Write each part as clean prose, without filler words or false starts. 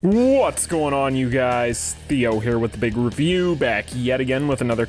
What's going on, you guys? Theo here with the big review, back yet again with another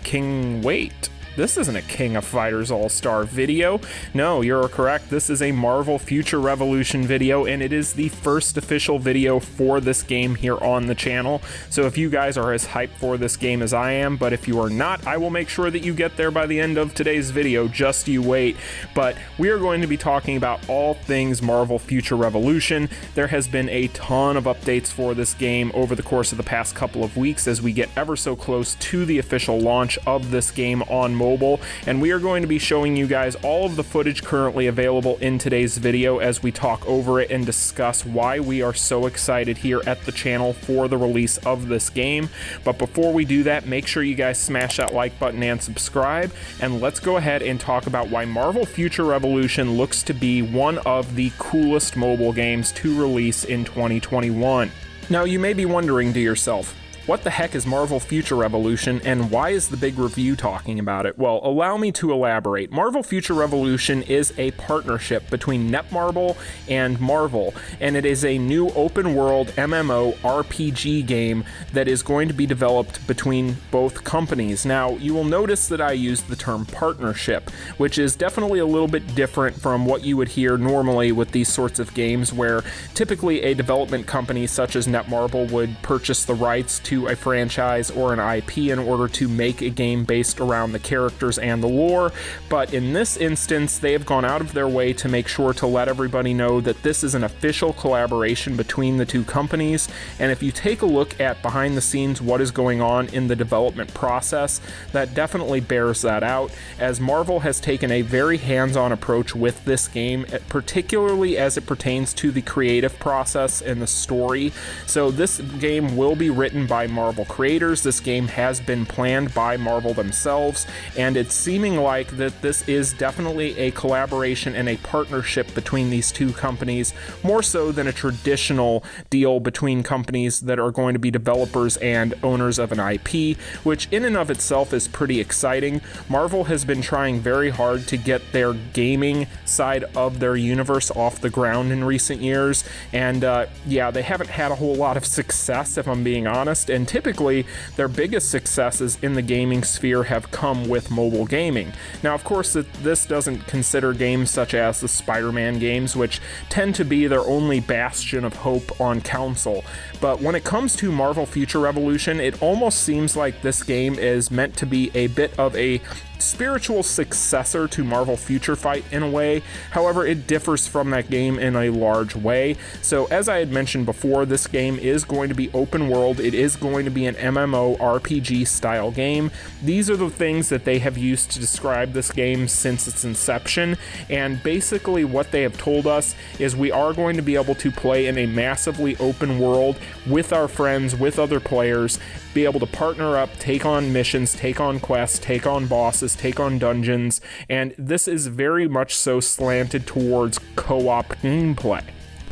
Wait, this isn't a King of Fighters All-Star video. No, you're correct, this is a Marvel Future Revolution video, and it is the first official video for this game here on the channel. So if you guys are as hyped for this game as I am, but if you are not, I will make sure that you get there by the end of today's video, just you wait. But we are going to be talking about all things Marvel Future Revolution. There has been a ton of updates for this game over the course of the past couple of weeks as we get ever so close to the official launch of this game on mobile, and we are going to be showing you guys all of the footage currently available in today's video as we talk over it and discuss why we are so excited here at the channel for the release of this game. But before we do that, make sure you guys smash that like button and subscribe, and let's go ahead and talk about why Marvel Future Revolution looks to be one of the coolest mobile games to release in 2021. Now, you may be wondering to yourself, what the heck is Marvel Future Revolution, and why is the big review talking about it? Well, allow me to elaborate. Marvel Future Revolution is a partnership between Netmarble and Marvel, and it is a new open-world MMO RPG game that is going to be developed between both companies. Now, you will notice that I used the term partnership, which is definitely a little bit different from what you would hear normally with these sorts of games, where typically a development company such as Netmarble would purchase the rights to a franchise or an IP in order to make a game based around the characters and the lore. But in this instance, they have gone out of their way to make sure to let everybody know that this is an official collaboration between the two companies. And if you take a look at behind the scenes what is going on in the development process, that definitely bears that out, as Marvel has taken a very hands-on approach with this game, particularly as it pertains to the creative process and the story. So this game will be written by Marvel creators. This game has been planned by Marvel themselves, and it's seeming like that this is definitely a collaboration and a partnership between these two companies, more so than a traditional deal between companies that are going to be developers and owners of an IP, which in and of itself is pretty exciting. Marvel has been trying very hard to get their gaming side of their universe off the ground in recent years, and yeah, they haven't had a whole lot of success, if I'm being honest. And typically their biggest successes in the gaming sphere have come with mobile gaming. Now, of course, this doesn't consider games such as the Spider-Man games, which tend to be their only bastion of hope on console. But when it comes to Marvel Future Revolution, it almost seems like this game is meant to be a bit of a spiritual successor to Marvel Future Fight in a way. However, it differs from that game in a large way. So as I had mentioned before, this game is going to be open world. It is going to be an MMO RPG style game. These are the things that they have used to describe this game since its inception, and basically what they have told us is we are going to be able to play in a massively open world with our friends, with other players, be able to partner up, take on missions, take on quests, take on bosses, take on dungeons, and this is very much so slanted towards co-op gameplay.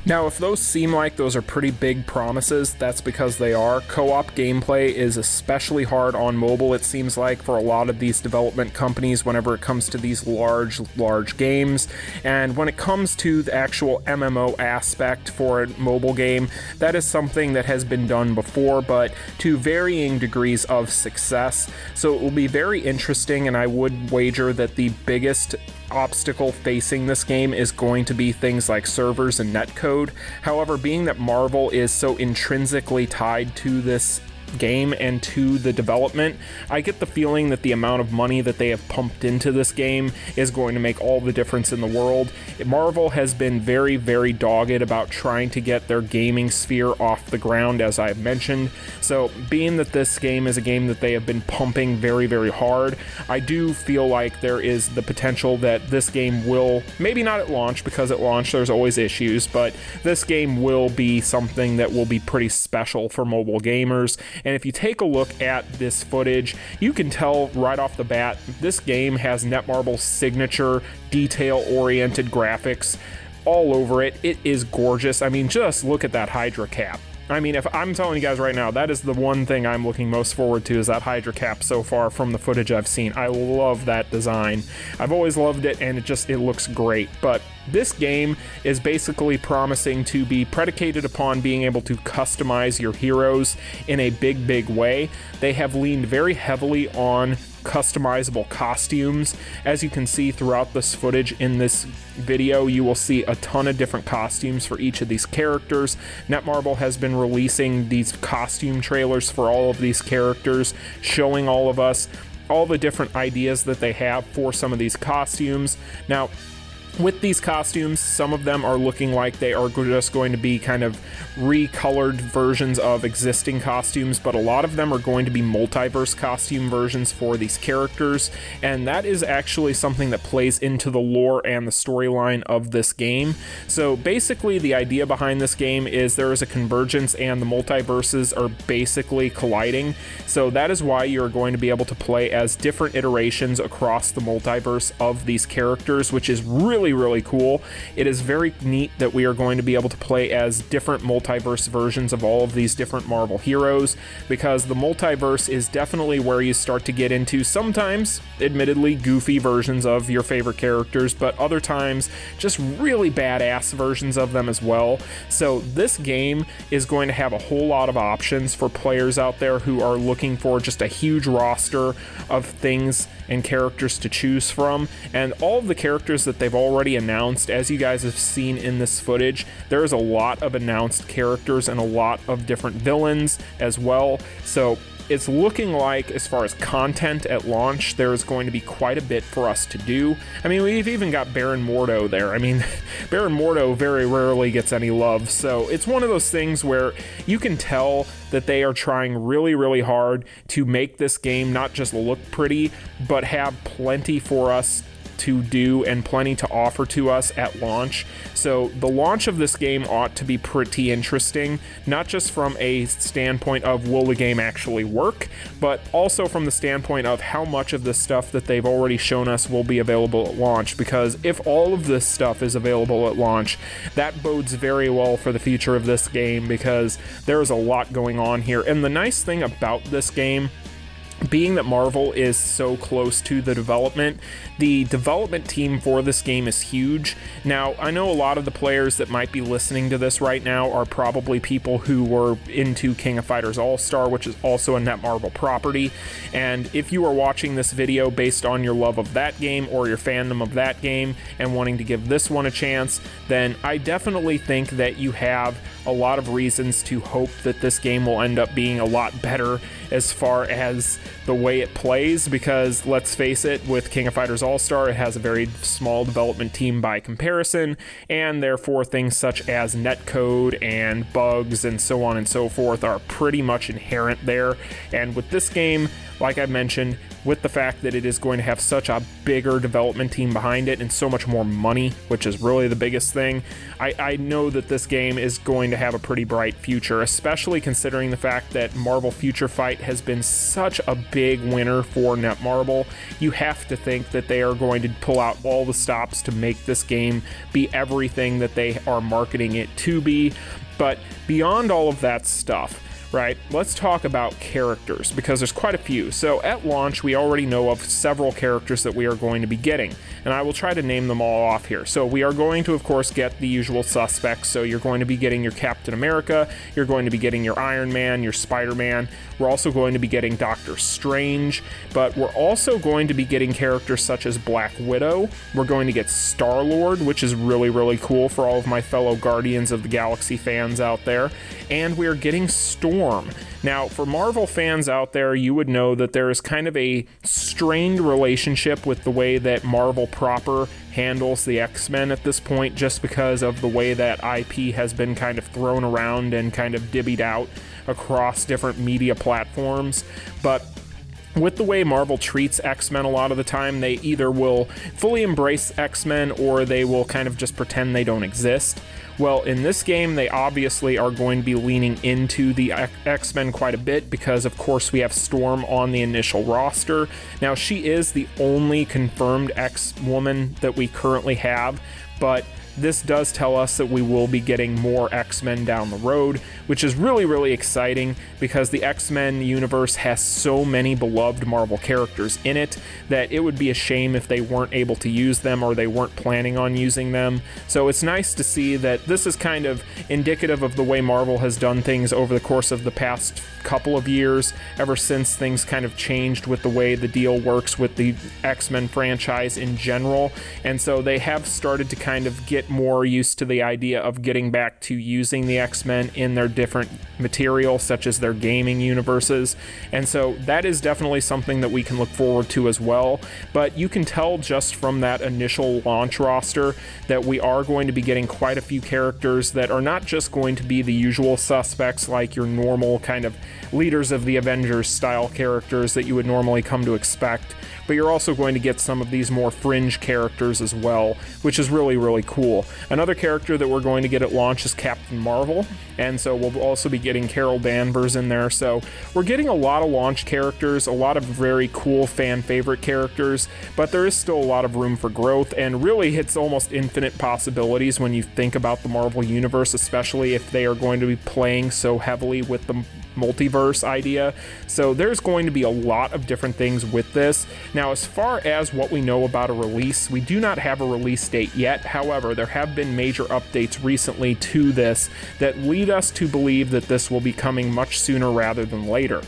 Now, if those seem like those are pretty big promises, that's because they are. Co-op gameplay is especially hard on mobile, it seems like, for a lot of these development companies whenever it comes to these large games. And when it comes to the actual MMO aspect for a mobile game, that is something that has been done before, but to varying degrees of success. So it will be very interesting, and I would wager that the biggest obstacle facing this game is going to be things like servers and netcode. However, being that Marvel is so intrinsically tied to this game and to the development, I get the feeling that the amount of money that they have pumped into this game is going to make all the difference in the world. Marvel has been very, very dogged about trying to get their gaming sphere off the ground, as I've mentioned. So being that this game is a game that they have been pumping very, very hard, I do feel like there is the potential that this game will, maybe not at launch, because at launch there's always issues, but this game will be something that will be pretty special for mobile gamers. And if you take a look at this footage, you can tell right off the bat, this game has Netmarble's signature detail-oriented graphics all over it. It is gorgeous. I mean, just look at that Hydra cap. I mean, if I'm telling you guys right now, that is the one thing I'm looking most forward to, is that Hydra cap so far from the footage I've seen. I love that design. I've always loved it, and it looks great. But this game is basically promising to be predicated upon being able to customize your heroes in a big way. They have leaned very heavily on customizable costumes. As you can see throughout this footage in this video, you will see a ton of different costumes for each of these characters. Netmarble has been releasing these costume trailers for all of these characters, showing all of us all the different ideas that they have for some of these costumes. Now, with these costumes, some of them are looking like they are just going to be kind of recolored versions of existing costumes, but a lot of them are going to be multiverse costume versions for these characters, and that is actually something that plays into the lore and the storyline of this game. So basically, the idea behind this game is there is a convergence and the multiverses are basically colliding, so that is why you're going to be able to play as different iterations across the multiverse of these characters, which is really cool. It is very neat that we are going to be able to play as different multiverse versions of all of these different Marvel heroes, because the multiverse is definitely where you start to get into sometimes, admittedly, goofy versions of your favorite characters, but other times just really badass versions of them as well. So this game is going to have a whole lot of options for players out there who are looking for just a huge roster of things and characters to choose from, and all of the characters that they've already announced, as you guys have seen in this footage, there is a lot of announced characters and a lot of different villains as well. So it's looking like, as far as content at launch, there is going to be quite a bit for us to do. I mean, we've even got Baron Mordo there. I mean, Baron Mordo very rarely gets any love, so it's one of those things where you can tell that they are trying really hard to make this game not just look pretty, but have plenty for us to do and plenty to offer to us at launch. So the launch of this game ought to be pretty interesting, not just from a standpoint of will the game actually work, but also from the standpoint of how much of the stuff that they've already shown us will be available at launch, because if all of this stuff is available at launch, that bodes very well for the future of this game, because there's a lot going on here. And the nice thing about this game, being that Marvel is so close to the development team for this game is huge. Now, I know a lot of the players that might be listening to this right now are probably people who were into King of Fighters All-Star, which is also a Netmarble property, and if you are watching this video based on your love of that game or your fandom of that game and wanting to give this one a chance, then I definitely think that you have a lot of reasons to hope that this game will end up being a lot better as far as the way it plays, because let's face it, with King of Fighters All-Star, it has a very small development team by comparison, and therefore things such as netcode and bugs and so on and so forth are pretty much inherent there. And with this game, like I mentioned, with the fact that it is going to have such a bigger development team behind it and so much more money, which is really the biggest thing, I know that this game is going to have a pretty bright future, especially considering the fact that Marvel Future Fight has been such a big winner for Netmarble. You have to think that they are going to pull out all the stops to make this game be everything that they are marketing it to be. But beyond all of that stuff, right, let's talk about characters, because there's quite a few. So at launch, we already know of several characters that we are going to be getting, and I will try to name them all off here. So we are going to, of course, get the usual suspects. So you're going to be getting your Captain America, you're going to be getting your Iron Man, your Spider-Man. We're also going to be getting Doctor Strange, but we're also going to be getting characters such as Black Widow. We're going to get Star-Lord, which is really cool for all of my fellow Guardians of the Galaxy fans out there, and we are getting Storm. Now, for Marvel fans out there, you would know that there is kind of a strained relationship with the way that Marvel proper handles the X-Men at this point, just because of the way that IP has been kind of thrown around and kind of divvied out across different media platforms. But with the way Marvel treats X-Men a lot of the time, they either will fully embrace X-Men or they will kind of just pretend they don't exist. Well, in this game, they obviously are going to be leaning into the X-Men quite a bit, because of course we have Storm on the initial roster. Now, she is the only confirmed X-woman that we currently have, but this does tell us that we will be getting more X-Men down the road, which is really, really exciting because the X-Men universe has so many beloved Marvel characters in it that it would be a shame if they weren't able to use them or they weren't planning on using them. So it's nice to see that this is kind of indicative of the way Marvel has done things over the course of the past couple of years, ever since things kind of changed with the way the deal works with the X-Men franchise in general. And so they have started to kind of get more used to the idea of getting back to using the X-Men in their different material, such as their gaming universes. And so that is definitely something that we can look forward to as well. But you can tell just from that initial launch roster that we are going to be getting quite a few characters that are not just going to be the usual suspects like your normal kind of leaders of the Avengers style characters that you would normally come to expect, but you're also going to get some of these more fringe characters as well, which is really, really cool. Another character that we're going to get at launch is Captain Marvel, and so we'll also be getting Carol Danvers in there. So we're getting a lot of launch characters, a lot of very cool fan favorite characters, but there is still a lot of room for growth, and really it's almost infinite possibilities when you think about the Marvel Universe, especially if they are going to be playing so heavily with the multiverse idea. So there's going to be a lot of different things with this. Now, as far as what we know about a release, we do not have a release date yet. However, there have been major updates recently to this that lead us to believe that this will be coming much sooner rather than later.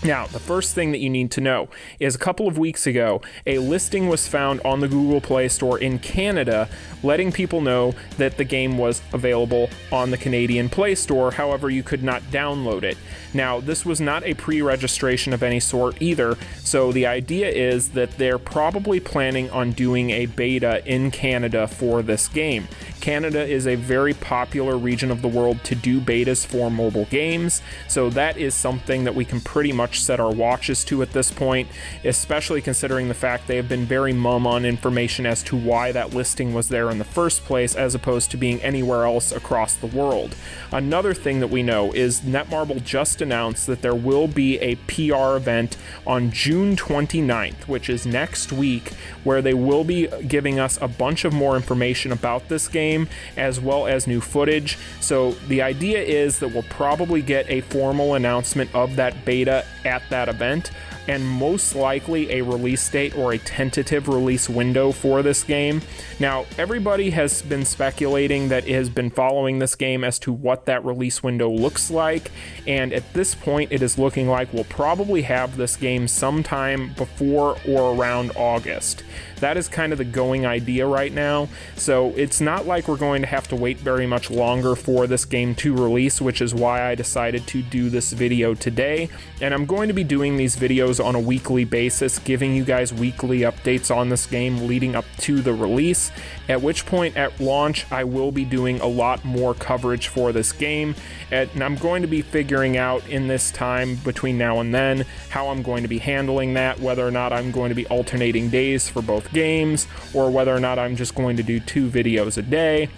Now, the first thing that you need to know is a couple of weeks ago, a listing was found on the Google Play Store in Canada, letting people know that the game was available on the Canadian Play Store. However, you could not download it. Now, this was not a pre-registration of any sort either, so the idea is that they're probably planning on doing a beta in Canada for this game. Canada is a very popular region of the world to do betas for mobile games, so that is something that we can pretty much set our watches to at this point, especially considering the fact they have been very mum on information as to why that listing was there in the first place as opposed to being anywhere else across the world. Another thing that we know is Netmarble just announced that there will be a PR event on June 29th, which is next week, where they will be giving us a bunch of more information about this game as well as new footage. So the idea is that we'll probably get a formal announcement of that beta at that event, and most likely a release date or a tentative release window for this game. Now, everybody has been speculating that has been following this game as to what that release window looks like, and at this point it is looking like we'll probably have this game sometime before or around August. That is kind of the going idea right now, so it's not like we're going to have to wait very much longer for this game to release, which is why I decided to do this video today. And I'm going to be doing these videos on a weekly basis, giving you guys weekly updates on this game leading up to the release, at which point at launch I will be doing a lot more coverage for this game, and I'm going to be figuring out in this time between now and then how I'm going to be handling that, whether or not I'm going to be alternating days for both games, or whether or not I'm just going to do 2 videos a day.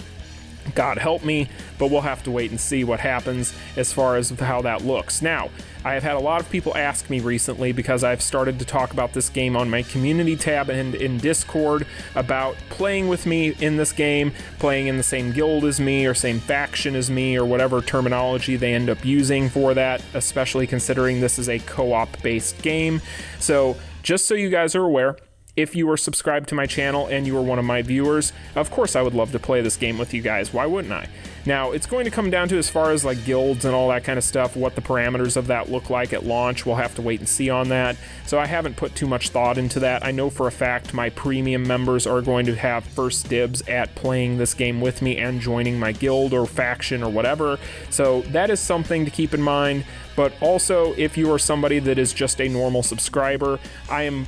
God help me, but we'll have to wait and see what happens as far as how that looks. Now, I have had a lot of people ask me recently, because I've started to talk about this game on my community tab and in Discord, about playing with me in this game, playing in the same guild as me or same faction as me, or whatever terminology they end up using for that, especially considering this is a co-op based game. So just so you guys are aware, if you are subscribed to my channel and you are one of my viewers, of course I would love to play this game with you guys. Why wouldn't I? Now, it's going to come down to, as far as like guilds and all that kind of stuff, what the parameters of that look like at launch. We'll have to wait and see on that. So I haven't put too much thought into that. I know for a fact my premium members are going to have first dibs at playing this game with me and joining my guild or faction or whatever. So that is something to keep in mind. But also, if you are somebody that is just a normal subscriber,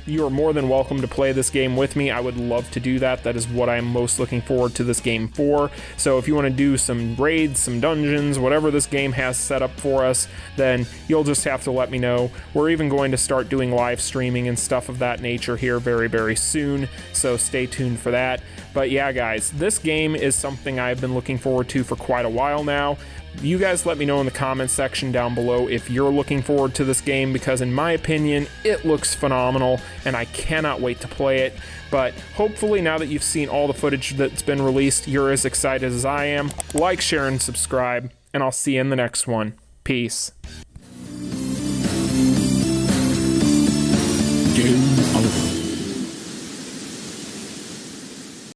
you are more than welcome to play this game with me. I would love to do that. That is what I'm most looking forward to this game for. So if you want to do some raids, some dungeons, whatever this game has set up for us, then you'll just have to let me know. We're even going to start doing live streaming and stuff of that nature here very, very soon, so stay tuned for that. But yeah, guys, this game is something I've been looking forward to for quite a while now. You guys let me know in the comments section down below if you're looking forward to this game, because in my opinion, it looks phenomenal and I cannot wait to play it. But hopefully now that you've seen all the footage that's been released, you're as excited as I am. Like, share, and subscribe, and I'll see you in the next one. Peace.